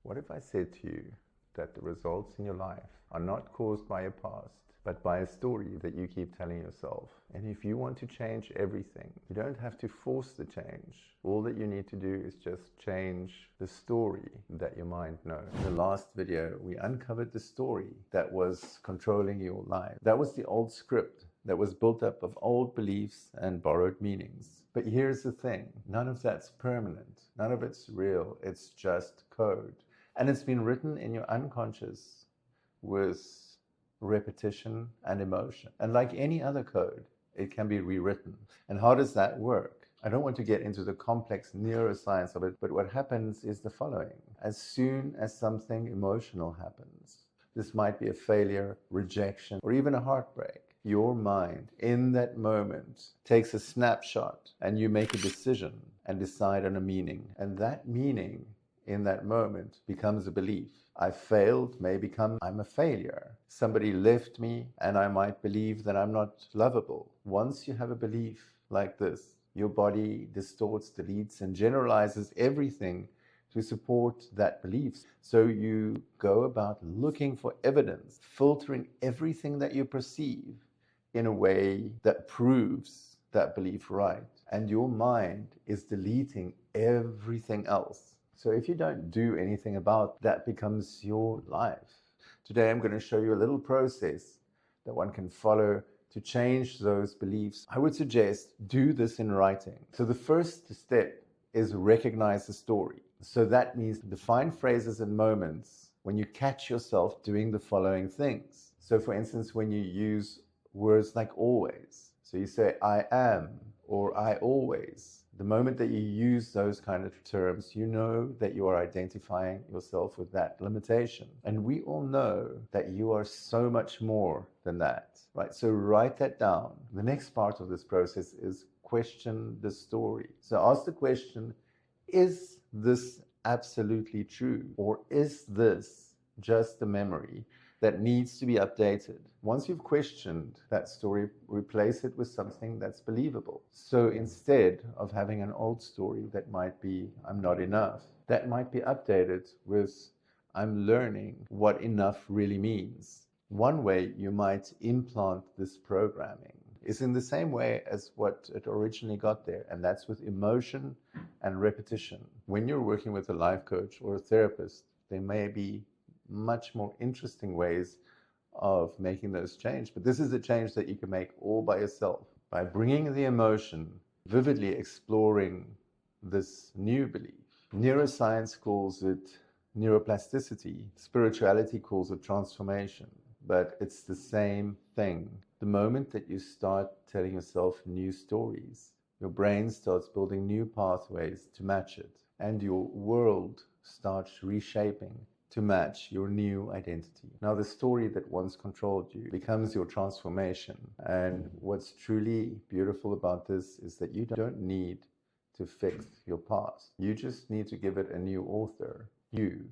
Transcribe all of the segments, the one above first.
What if I said to you that the results in your life are not caused by your past, but by a story that you keep telling yourself? And if you want to change everything, you don't have to force the change. All that you need to do is just change the story that your mind knows. In the last video, we uncovered the story that was controlling your life. That was the old script that was built up of old beliefs and borrowed meanings. But here's the thing, none of that's permanent. None of it's real. It's just code. And it's been written in your unconscious with repetition and emotion. And like any other code, it can be rewritten. And how does that work? I don't want to get into the complex neuroscience of it, but what happens is the following. As soon as something emotional happens, this might be a failure, rejection, or even a heartbreak, your mind in that moment takes a snapshot and you make a decision and decide on a meaning. And that meaning in that moment becomes a belief. I failed may become I'm a failure. Somebody left me and I might believe that I'm not lovable. Once you have a belief like this, your body distorts, deletes, and generalizes everything to support that belief. So you go about looking for evidence, filtering everything that you perceive in a way that proves that belief right. And your mind is deleting everything else. So if you don't do anything about that, becomes your life. Today I'm going to show you a little process that one can follow to change those beliefs. I would suggest do this in writing. So the first step is recognize the story. So that means define phrases and moments when you catch yourself doing the following things. So for instance, when you use words like always. So you say I am or I always. The moment that you use those kind of terms, you know that you are identifying yourself with that limitation. And we all know that you are so much more than that, right? So write that down. The next part of this process is question the story. So ask the question, is this absolutely true? Or is this just a memory that needs to be updated? Once you've questioned that story, replace it with something that's believable. So instead of having an old story that might be, I'm not enough, that might be updated with, I'm learning what enough really means. One way you might implant this programming is in the same way as what it originally got there, and that's with emotion and repetition. When you're working with a life coach or a therapist, there may be much more interesting ways of making those change. But this is a change that you can make all by yourself by bringing the emotion, vividly exploring this new belief. Neuroscience calls it neuroplasticity. Spirituality calls it transformation. But it's the same thing. The moment that you start telling yourself new stories, your brain starts building new pathways to match it, and your world starts reshaping to match your new identity. Now, the story that once controlled you becomes your transformation. And what's truly beautiful about this is that you don't need to fix your past. You just need to give it a new author, you.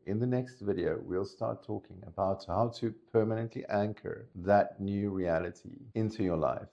In the next video, we'll start talking about how to permanently anchor that new reality into your life.